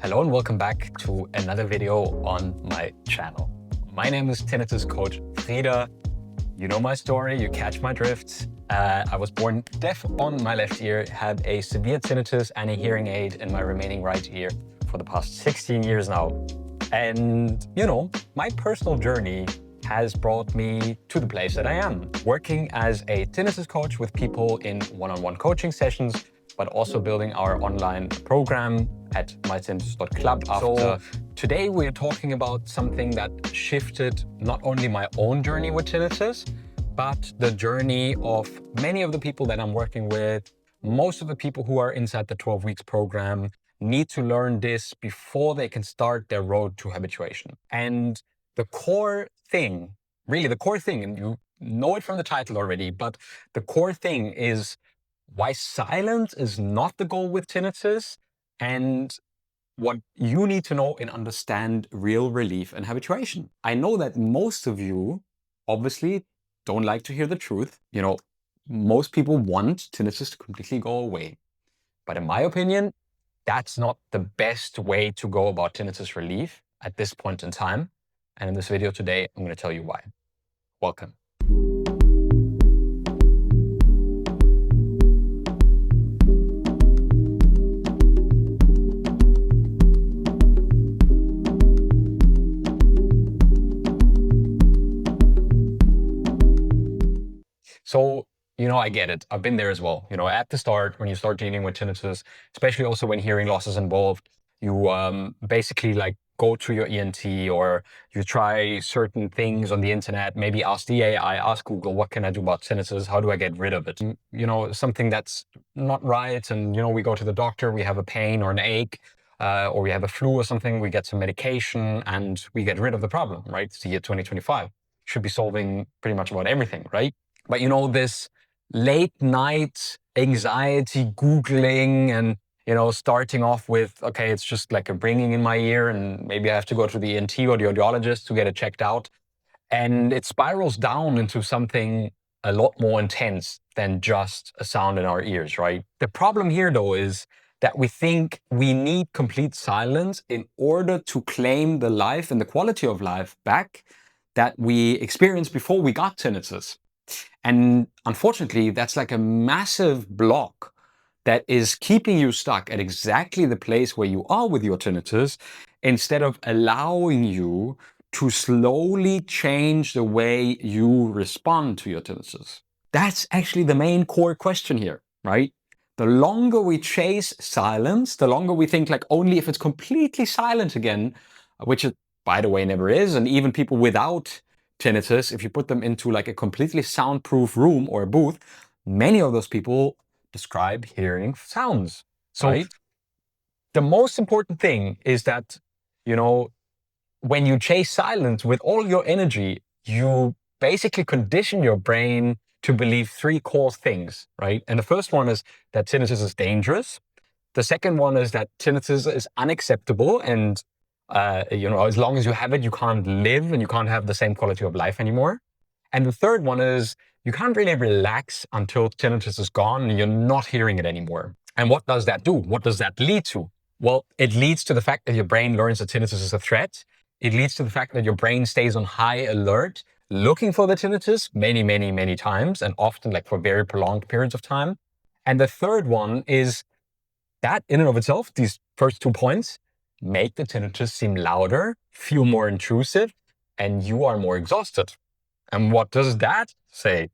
Hello and welcome back to another video on my channel. My name is Tinnitus coach Frida. You know my story, you catch my drift. I was born deaf on my left ear, had a severe tinnitus and a hearing aid in my remaining right ear for the past 16 years now. And you know, my personal journey has brought me to the place that I am, working as a tinnitus coach with people in one-on-one coaching sessions, but also building our online program at mytinnitus.club. So today we're talking about something that shifted not only my own journey with tinnitus, but the journey of many of the people that I'm working with. Most of the people who are inside the 12 weeks program need to learn this before they can start their road to habituation. And the core thing, really the core thing, and you know it from the title already, but the core thing is why silence is not the goal with tinnitus, and what you need to know and understand real relief and habituation. I know that most of you obviously don't like to hear the truth. You know, most people want tinnitus to completely go away. But in my opinion, that's not the best way to go about tinnitus relief at this point in time. And in this video today, I'm going to tell you why. Welcome. So, you know, I get it. I've been there as well. You know, at the start, when you start dealing with tinnitus, especially also when hearing loss is involved, you basically like go to your ENT or you try certain things on the internet, maybe ask the AI, ask Google, what can I do about tinnitus? How do I get rid of it? You know, something that's not right. And, you know, we go to the doctor, we have a pain or an ache, or we have a flu or something, we get some medication and we get rid of the problem, right? It's the year 2025. Should be solving pretty much about everything, right? But you know, this late night anxiety, Googling and, you know, starting off with, okay, it's just like a ringing in my ear and maybe I have to go to the ENT or the audiologist to get it checked out. And it spirals down into something a lot more intense than just a sound in our ears, right? The problem here though is that we think we need complete silence in order to claim the life and the quality of life back that we experienced before we got tinnitus. And unfortunately, that's like a massive block that is keeping you stuck at exactly the place where you are with your tinnitus, instead of allowing you to slowly change the way you respond to your tinnitus. That's actually the main core question here, right? The longer we chase silence, the longer we think like only if it's completely silent again, which it, by the way, never is. And even people without tinnitus, if you put them into like a completely soundproof room or a booth, many of those people describe hearing sounds. So right? The most important thing is that, you know, when you chase silence with all your energy, you basically condition your brain to believe three core things, right? And the first one is that tinnitus is dangerous. The second one is that tinnitus is unacceptable and you know, as long as you have it, you can't live and you can't have the same quality of life anymore. And the third one is you can't really relax until tinnitus is gone and you're not hearing it anymore. And what does that do? What does that lead to? Well, it leads to the fact that your brain learns that tinnitus is a threat. It leads to the fact that your brain stays on high alert, looking for the tinnitus many, many, many times, and often like for very prolonged periods of time. And the third one is that in and of itself, these first 2 points, make the tinnitus seem louder, feel more intrusive, and you are more exhausted. And what does that say?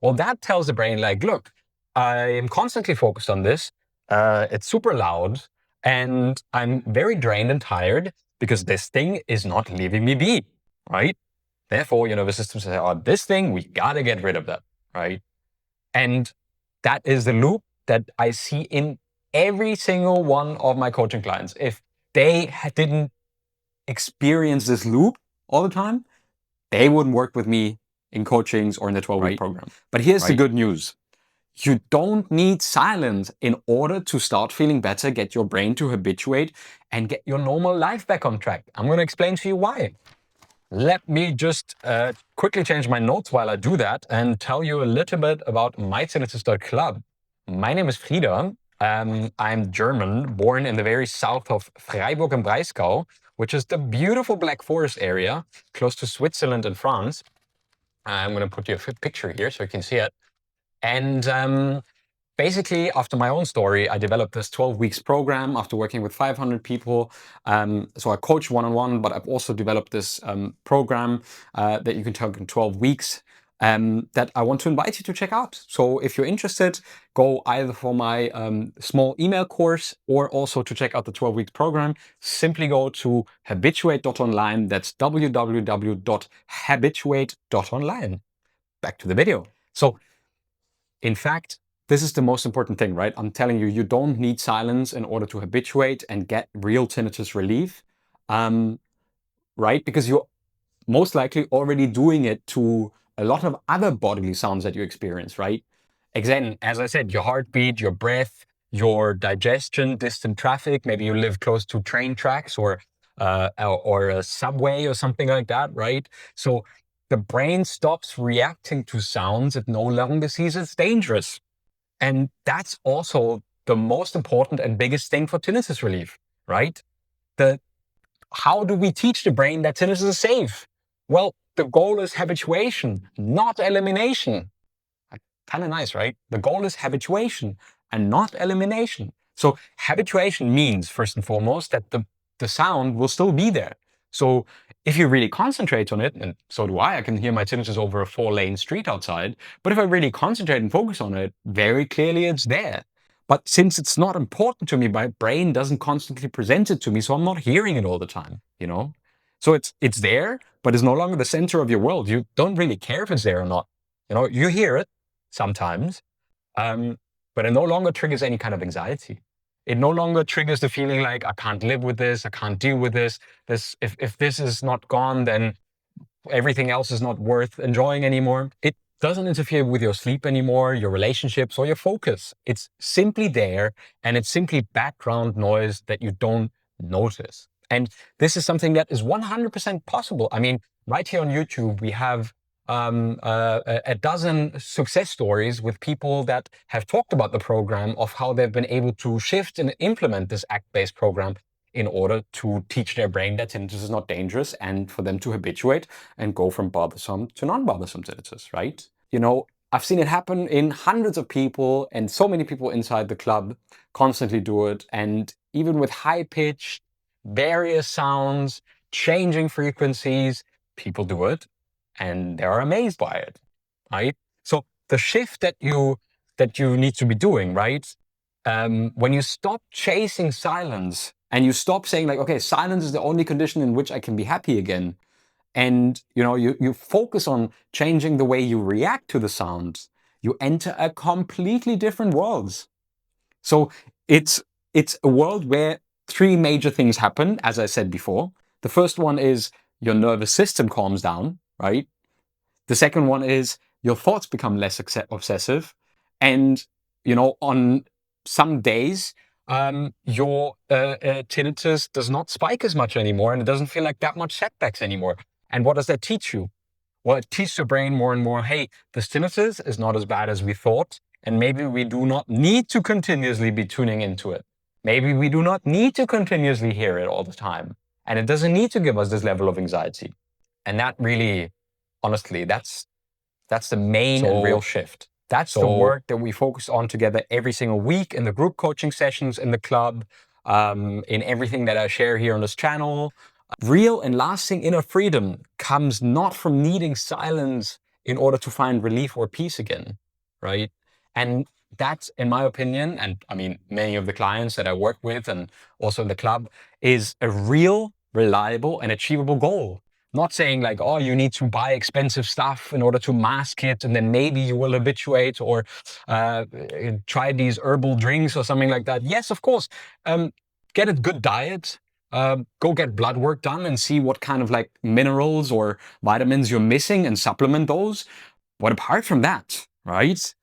Well, that tells the brain like, look, I am constantly focused on this. It's super loud and I'm very drained and tired because this thing is not leaving me be, right? Therefore, you know, the system says, oh, this thing, we gotta get rid of that, right? And that is the loop that I see in every single one of my coaching clients. If they didn't experience this loop all the time, they wouldn't work with me in coachings or in the 12-week program. But here's the good news. You don't need silence in order to start feeling better, get your brain to habituate, and get your normal life back on track. I'm going to explain to you why. Let me just quickly change my notes while I do that and tell you a little bit about mytinnitus.club. My name is Frida. I'm German, born in the very south of Freiburg im Breisgau, which is the beautiful Black Forest area close to Switzerland and France. I'm going to put you a picture here so you can see it. And basically, after my own story, I developed this 12 weeks program after working with 500 people. So I coach one-on-one, but I've also developed this program that you can take in 12 weeks that I want to invite you to check out. So if you're interested, go either for my small email course or also to check out the 12 weeks program. Simply go to habituate.online. That's www.habituate.online. Back to the video. So in fact, this is the most important thing, right? I'm telling you, you don't need silence in order to habituate and get real tinnitus relief, right? Because you're most likely already doing it to a lot of other bodily sounds that you experience, right? Again, as I said, your heartbeat, your breath, your digestion, distant traffic. Maybe you live close to train tracks or a subway or something like that, right? So the brain stops reacting to sounds it no longer sees as dangerous. And that's also the most important and biggest thing for tinnitus relief, right? How do we teach the brain that tinnitus is safe? Well, the goal is habituation, not elimination. Kind of nice, right? The goal is habituation and not elimination. So habituation means, first and foremost, that the sound will still be there. So if you really concentrate on it, and so do I can hear my tinnitus over a 4-lane street outside, but if I really concentrate and focus on it, very clearly it's there. But since it's not important to me, my brain doesn't constantly present it to me, so I'm not hearing it all the time, you know? So it's there, but it's no longer the center of your world. You don't really care if it's there or not. You know, you hear it sometimes, but it no longer triggers any kind of anxiety. It no longer triggers the feeling like I can't live with this, I can't deal with this. If this is not gone, then everything else is not worth enjoying anymore. It doesn't interfere with your sleep anymore, your relationships, or your focus. It's simply there, and it's simply background noise that you don't notice. And this is something that is 100% possible. I mean, right here on YouTube, we have a dozen success stories with people that have talked about the program of how they've been able to shift and implement this ACT-based program in order to teach their brain that tinnitus is not dangerous and for them to habituate and go from bothersome to non-bothersome tinnitus, right? You know, I've seen it happen in hundreds of people, and so many people inside the club constantly do it. And even with high-pitched, various sounds, changing frequencies, people do it and they're amazed by it, right? So the shift that you need to be doing, right? When you stop chasing silence and you stop saying like, okay, silence is the only condition in which I can be happy again, and you focus on changing the way you react to the sounds, you enter a completely different world. So it's a world where three major things happen, as I said before. The first one is your nervous system calms down, right? The second one is your thoughts become less obsessive. And, on some days, your tinnitus does not spike as much anymore, and it doesn't feel like that much setbacks anymore. And what does that teach you? Well, it teaches your brain more and more, hey, this tinnitus is not as bad as we thought, and maybe we do not need to continuously be tuning into it. Maybe we do not need to continuously hear it all the time. And it doesn't need to give us this level of anxiety. And that really, honestly, that's the main and real shift. That's the work that we focus on together every single week in the group coaching sessions, in the club, in everything that I share here on this channel. Real and lasting inner freedom comes not from needing silence in order to find relief or peace again, right? And that's, in my opinion, and I mean, many of the clients that I work with and also in the club, is a real, reliable, and achievable goal. Not saying like, oh, you need to buy expensive stuff in order to mask it, and then maybe you will habituate, or try these herbal drinks or something like that. Yes, of course. Get a good diet. Go get blood work done and see what kind of like minerals or vitamins you're missing and supplement those. But apart from that, right?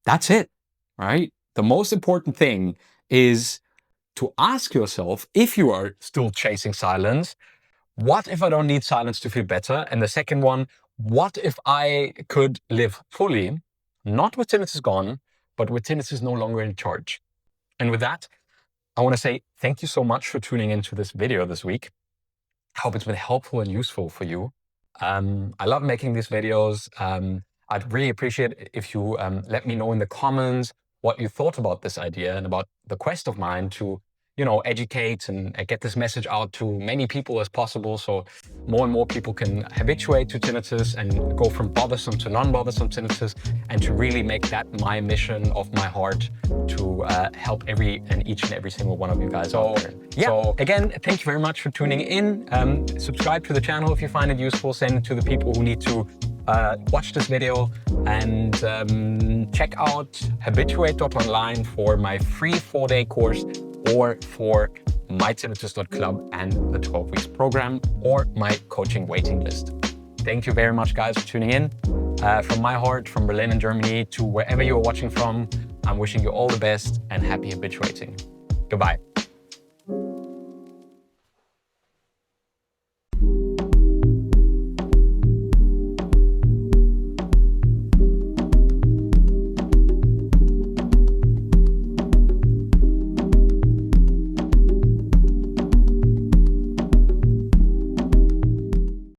That's it, right? The most important thing is to ask yourself, if you are still chasing silence, what if I don't need silence to feel better? And the second one, what if I could live fully, not with tinnitus gone, but with tinnitus no longer in charge. And with that, I want to say thank you so much for tuning into this video this week. I hope it's been helpful and useful for you. I love making these videos. I'd really appreciate it if you let me know in the comments what you thought about this idea and about the quest of mine to, educate and get this message out to many people as possible, so more and more people can habituate to tinnitus and go from bothersome to non-bothersome tinnitus, and to really make that my mission of my heart to help each and every single one of you guys out there. So again, thank you very much for tuning in. Subscribe to the channel if you find it useful. Send it to the people who need to watch this video, and check out habituate.online for my free 4-day course, or for mytinnitus.club and the 12 weeks program, or my coaching waiting list. Thank you very much, guys, for tuning in. From my heart, from Berlin and Germany to wherever you're watching from, I'm wishing you all the best and happy habituating. Goodbye.